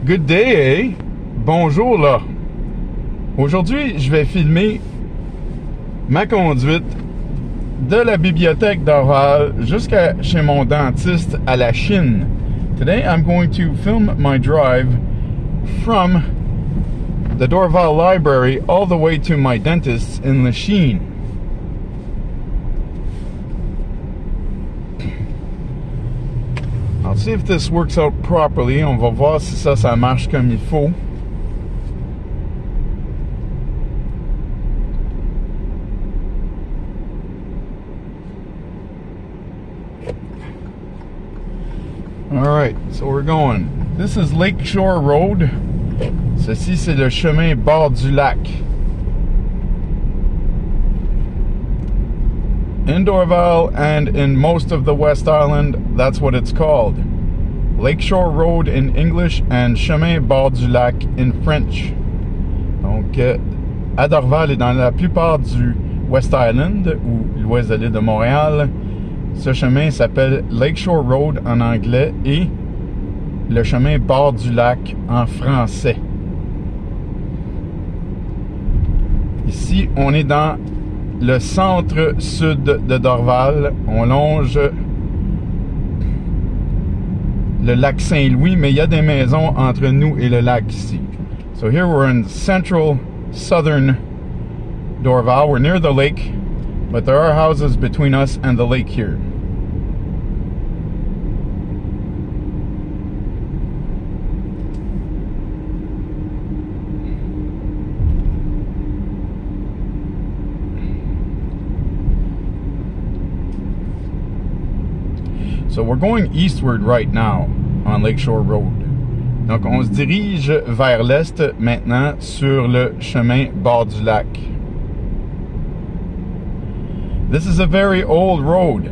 Good day, eh? Bonjour là. Aujourd'hui, je vais filmer ma conduite de la bibliothèque Dorval jusqu'à chez mon dentiste à la Chine. Today, I'm going to film my drive from the Dorval Library all the way to my dentist's in Lachine. I'll see if this works out properly. On va voir si ça marche comme il faut. Alright, so we're going. This is Lakeshore Road. Ceci, c'est le chemin bord du lac. In Dorval and in most of the West Island, that's what it's called. Lakeshore Road in English and Chemin Bord du Lac in French. Donc, à Dorval et dans la plupart du West Island, ou l'ouest de l'île de Montréal, ce chemin s'appelle Lakeshore Road en anglais et le chemin Bord du Lac en français. Ici, on est dans le centre-sud de Dorval. On longe le lac Saint-Louis, mais il y a des maisons entre nous et le lac ici. So here we're in central southern Dorval. We're near the lake, but there are houses between us and the lake here. So we're going eastward right now on Lakeshore Road. Donc on se dirige vers l'est maintenant sur le chemin bord du lac. This is a very old road.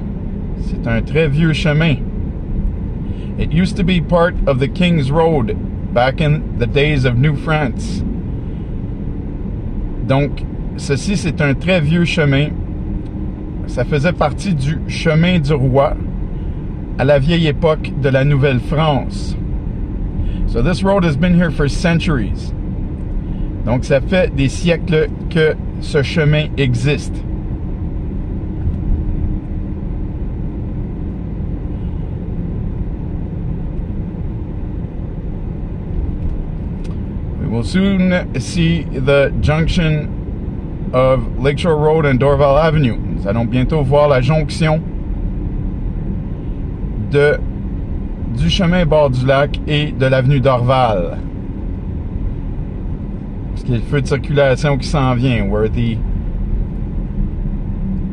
C'est un très vieux chemin. It used to be part of the King's Road back in the days of New France. Donc ceci c'est un très vieux chemin. Ça faisait partie du chemin du roi à la vieille époque de la Nouvelle-France. So this road has been here for centuries. Donc ça fait des siècles que ce chemin existe. We will soon see the junction of Lakeshore Road and Dorval Avenue. Nous allons bientôt voir la jonction du chemin bord du lac et de l'avenue Dorval. Parce qu'il y a le feu de circulation qui s'en vient, where the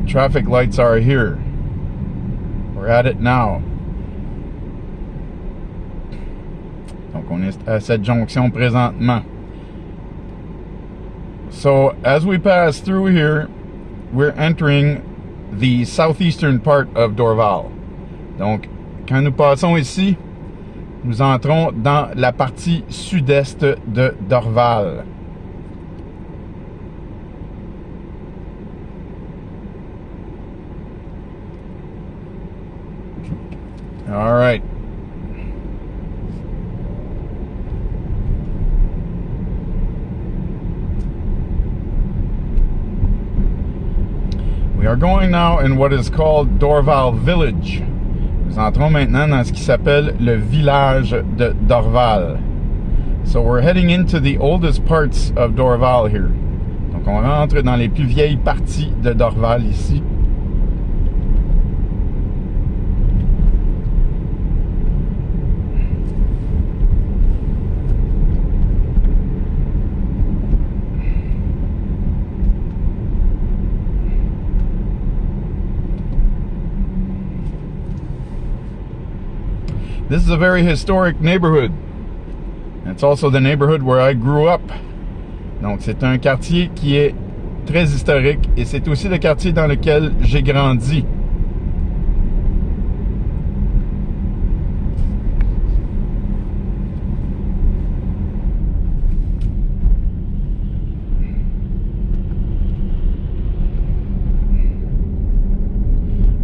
traffic lights are here. We're at it now. Donc on est à cette jonction présentement. So as we pass through here, we're entering the southeastern part of Dorval. Donc quand nous passons ici, nous entrons dans la partie sud-est de Dorval. All right. We are going now in what is called Dorval Village. Nous entrons maintenant dans ce qui s'appelle le village de Dorval. So we're heading into the oldest parts of Dorval here. Donc on rentre dans les plus vieilles parties de Dorval ici. This is a very historic neighborhood. It's also the neighborhood where I grew up. Donc c'est un quartier qui est très historique et c'est aussi le quartier dans lequel j'ai grandi.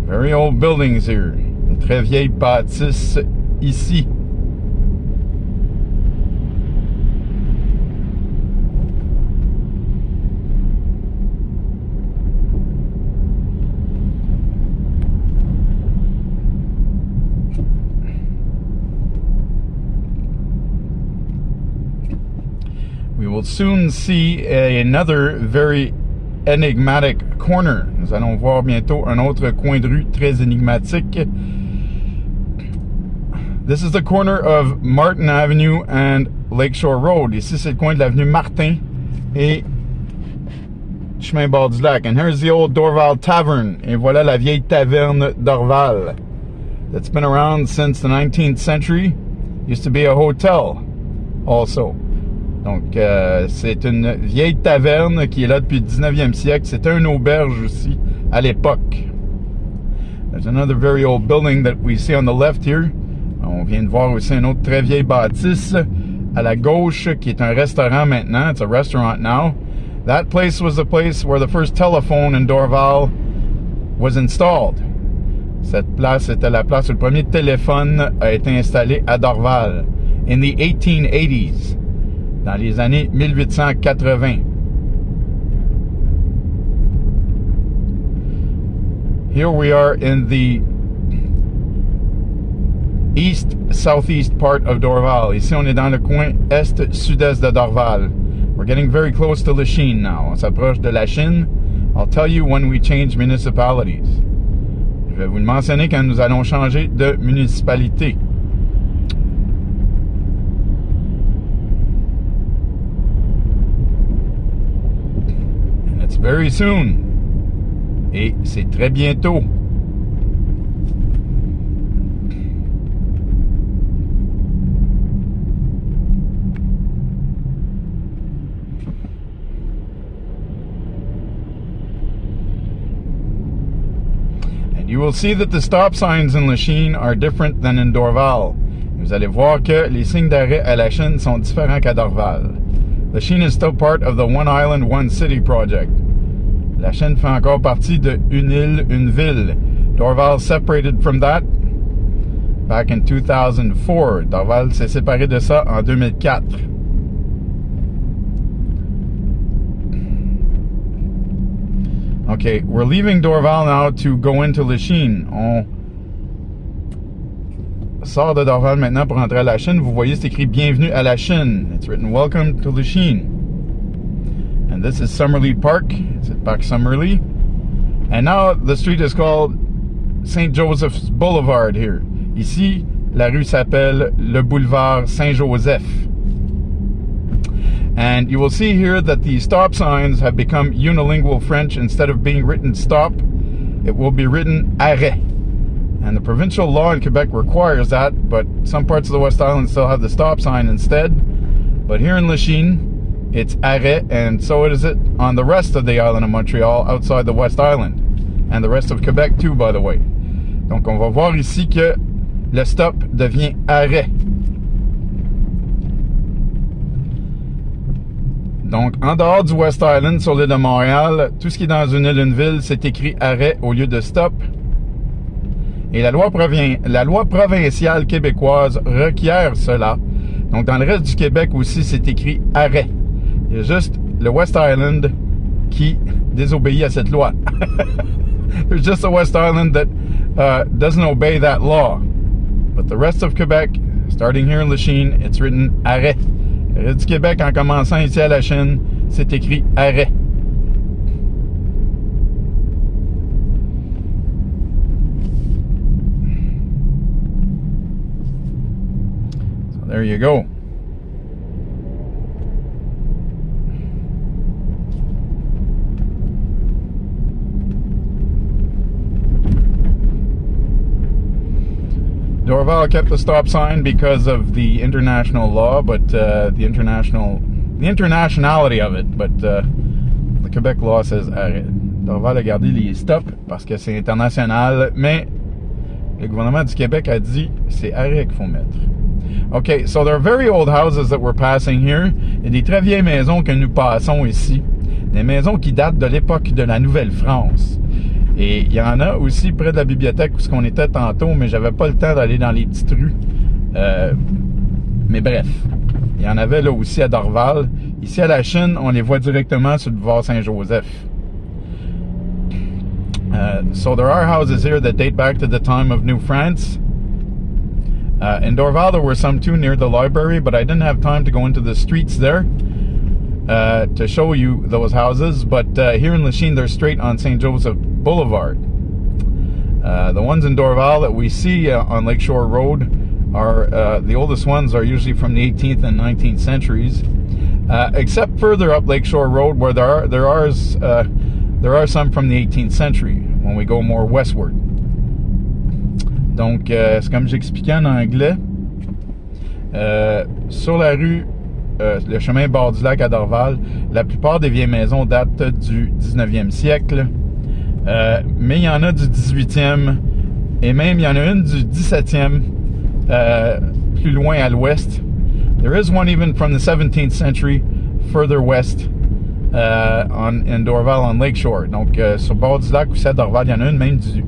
Very old buildings here. De très vieilles bâtisses ici. we will soon see another very enigmatic corner. Nous allons voir bientôt un autre coin de rue très énigmatique. This is the corner of Martin Avenue and Lakeshore Road. Ici, c'est le coin de l'avenue Martin et chemin bord du lac. And here's the old Dorval Tavern. Et voilà la vieille taverne Dorval. That's been around since the 19th century. Used to be a hotel also. Donc, c'est une vieille taverne qui est là depuis le 19e siècle. C'était une auberge aussi à l'époque. There's another very old building that we see on the left here. On vient de voir aussi une autre très vieille bâtisse à la gauche qui est un restaurant maintenant. It's a restaurant now. That place was the place where the first telephone in Dorval was installed. Cette place était la place où le premier téléphone a été installé à Dorval in the 1880s. Dans les années 1880. Here we are in the east-southeast part of Dorval. Ici, on est dans le coin est-sud-est de Dorval. We're getting very close to Lachine now. On s'approche de Lachine. I'll tell you when we change municipalities. Je vais vous le mentionner quand nous allons changer de municipalité. Very soon. Et c'est très bientôt. And you will see that the stop signs in Lachine are different than in Dorval. Vous allez voir que les signes d'arrêt à Lachine sont différents qu'à Dorval. Lachine is still part of the One Island, One City project. Lachine fait encore partie de Une île, une ville. Dorval separated from that back in 2004. Dorval s'est séparé de ça en 2004. Okay, we're leaving Dorval now to go into Lachine. On sort de Dorval maintenant pour entrer à Lachine. Vous voyez, c'est écrit Bienvenue à Lachine. It's written Welcome to Lachine. And this is Summerlee Park. It's at Parc Summerlee. And now the street is called St. Joseph's Boulevard here. Ici, la rue s'appelle le boulevard Saint-Joseph. And you will see here that the stop signs have become unilingual French. Instead of being written stop, it will be written arrêt. And the provincial law in Quebec requires that, but some parts of the West Island still have the stop sign instead. But here in Lachine, it's arrêt, and so is it on the rest of the island of Montreal outside the West Island. And the rest of Quebec too, by the way. Donc on va voir ici que le stop devient arrêt. Donc en dehors du West Island, sur l'île de Montréal, tout ce qui est dans une île, une ville, c'est écrit arrêt au lieu de stop. Et la loi provinciale québécoise requiert cela. Donc dans le reste du Québec aussi, c'est écrit arrêt. Il y a juste le West Island qui désobéit à cette loi. There's just the West Island that doesn't obey that law. But the rest of Quebec, starting here in Lachine, it's written arrêt. Le reste du Québec, en commençant ici à Lachine, c'est écrit arrêt. So there you go. Dorval kept the stop sign because of the international law, but the internationality of it. But the Quebec law says arrêt. Dorval a gardé les stops parce que c'est international, mais le gouvernement du Québec a dit c'est arrêt qu'il faut mettre. Okay, so there are very old houses that we're passing here. Il y a des très vieilles maisons que nous passons ici. Des maisons qui datent de l'époque de la Nouvelle-France. Et il y en a aussi près de la bibliothèque où ce qu'on était tantôt, mais j'avais pas le temps d'aller dans les petites rues. Mais bref, il y en avait là aussi à Dorval. Ici à Lachine, on les voit directement sur le boulevard Saint-Joseph. So there are houses here that date back to the time of New France. In Dorval, there were some too near the library, but I didn't have time to go into the streets there. to show you those houses, but here in Lachine, they're straight on St. Joseph Boulevard. The ones in Dorval that we see on Lakeshore Road are the oldest ones are usually from the 18th and 19th centuries, except further up Lakeshore Road where there are some from the 18th century when we go more westward. Donc, c'est comme j'expliquais en anglais, sur la rue, le chemin bord du lac à Dorval, la plupart des vieilles maisons datent du 19e siècle, mais il y en a du 18e, et même il y en a une du 17e, plus loin à l'ouest. There is one even from the 17th century, further west, in Dorval, on Lakeshore. Donc, sur bord du lac aussi à Dorval, il y en a une même du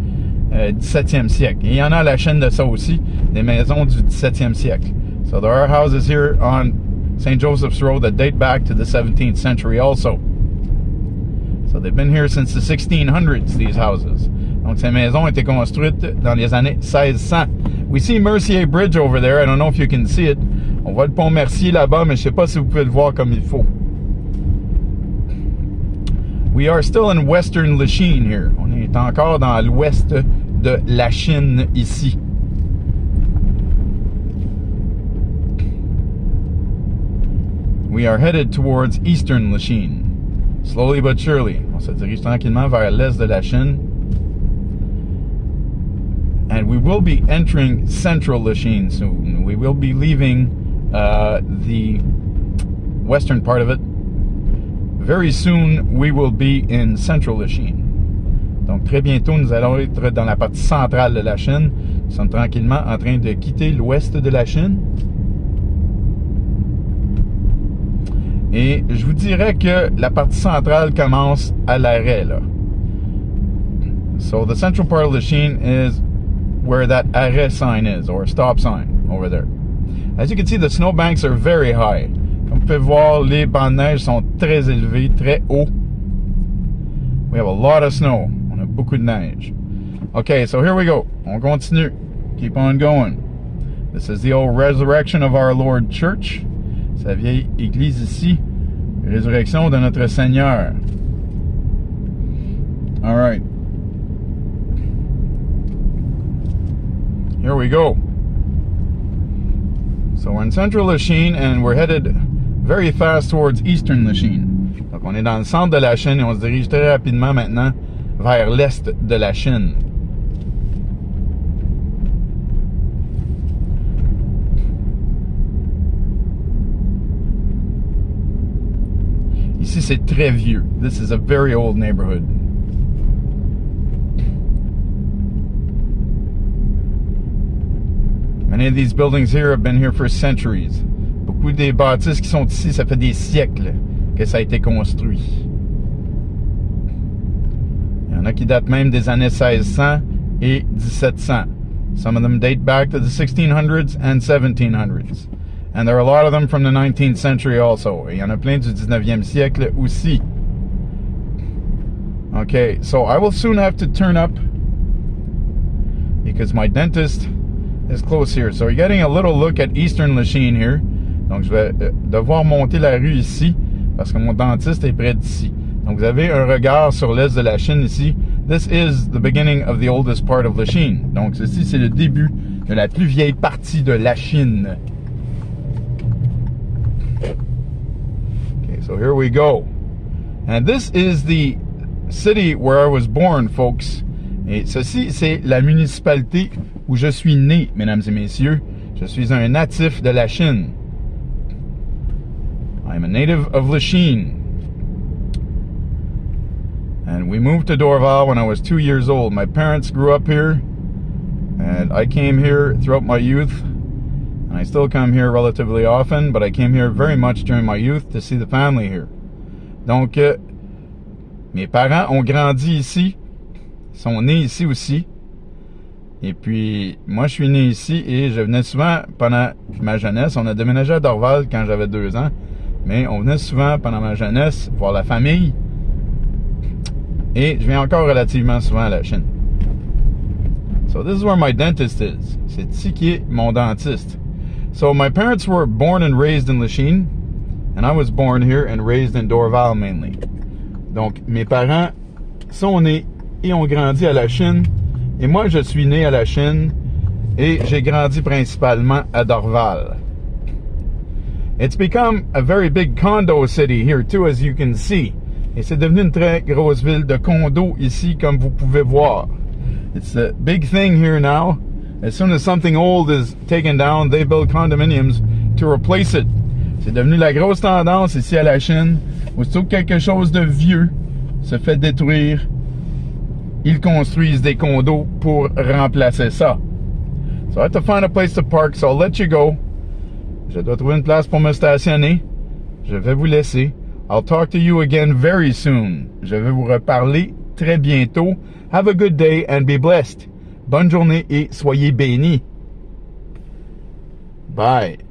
17e siècle. Et il y en a à la chaîne de ça aussi, des maisons du 17e siècle. So there are houses here on St. Joseph's Road that date back to the 17th century also. So they've been here since the 1600s, these houses. Donc ces maisons ont été construites dans les années 1600. We see Mercier Bridge over there. I don't know if you can see it. On voit le pont Mercier là-bas, mais je sais pas si vous pouvez le voir comme il faut. We are still in western Lachine here. On est encore dans l'ouest de Lachine ici. We are headed towards eastern Lachine. Slowly but surely. On se dirige tranquillement vers l'est de Lachine. And we will be entering central Lachine soon. We will be leaving the western part of it. Very soon, we will be in central Lachine. Donc, très bientôt, nous allons être dans la partie centrale de Lachine. Nous sommes tranquillement en train de quitter l'ouest de Lachine. Et je vous dirais que la partie centrale commence à l'arrêt, là. So, the central part of Lachine is where that arrêt sign is, or stop sign, over there. As you can see, the snowbanks are very high. Comme vous pouvez voir, les bancs de neige sont très élevés, très hauts. We have a lot of snow. On a beaucoup de neige. Okay, so here we go. On continue. Keep on going. This is the old Resurrection of Our Lord Church. Sa vieille église ici. Résurrection de notre Seigneur. All right. Here we go. So we're in central Lachine and we're headed very fast towards eastern Lachine. Donc on est dans le centre de Lachine et on se dirige très rapidement maintenant vers l'est de Lachine. Ici c'est très vieux. This is a very old neighborhood. Many of these buildings here have been here for centuries. Beaucoup des bâtisses qui sont ici, ça fait des siècles que ça a été construit. Il y en a qui datent même des années 1600 et 1700. Some of them date back to the 1600s and 1700s. And there are a lot of them from the 19th century also. Et il y en a plein du 19e siècle aussi. Okay, so I will soon have to turn up because my dentist is close here. So you're getting a little look at eastern Lachine here. Donc je vais devoir monter la rue ici parce que mon dentiste est près d'ici. Donc vous avez un regard sur l'est de Lachine ici. This is the beginning of the oldest part of Lachine. Donc ceci c'est le début de la plus vieille partie de Lachine. Okay, so here we go. And this is the city where I was born, folks. Et ceci c'est la municipalité où je suis né, mesdames et messieurs. Je suis un natif de Lachine. I'm a native of Lachine. And we moved to Dorval when I was 2 years old. My parents grew up here, and I came here throughout my youth. And I still come here relatively often, but I came here very much during my youth to see the family here. Donc, mes parents ont grandi ici, sont nés ici aussi. Et puis, moi, je suis né ici et je venais souvent pendant ma jeunesse. On a déménagé à Dorval quand j'avais 2 ans. Mais on venait souvent pendant ma jeunesse voir la famille. Et je viens encore relativement souvent à Lachine. So this is where my dentist is. C'est ici qui est mon dentiste. So my parents were born and raised in Lachine. And I was born here and raised in Dorval mainly. Donc, mes parents sont nés et ont grandi à la Chine. Et moi, je suis né à la Chine et j'ai grandi principalement à Dorval. It's become a very big condo city here too, as you can see. Et c'est devenu une très grosse ville de condos ici, comme vous pouvez voir. It's a big thing here now. As soon as something old is taken down, they build condominiums to replace it. C'est devenu la grosse tendance ici à la Chine. Aussitôt que quelque chose de vieux se fait détruire, ils construisent des condos pour remplacer ça. So I have to find a place to park, so I'll let you go. Je dois trouver une place pour me stationner. Je vais vous laisser. I'll talk to you again very soon. Je vais vous reparler très bientôt. Have a good day and be blessed. Bonne journée et soyez bénis. Bye.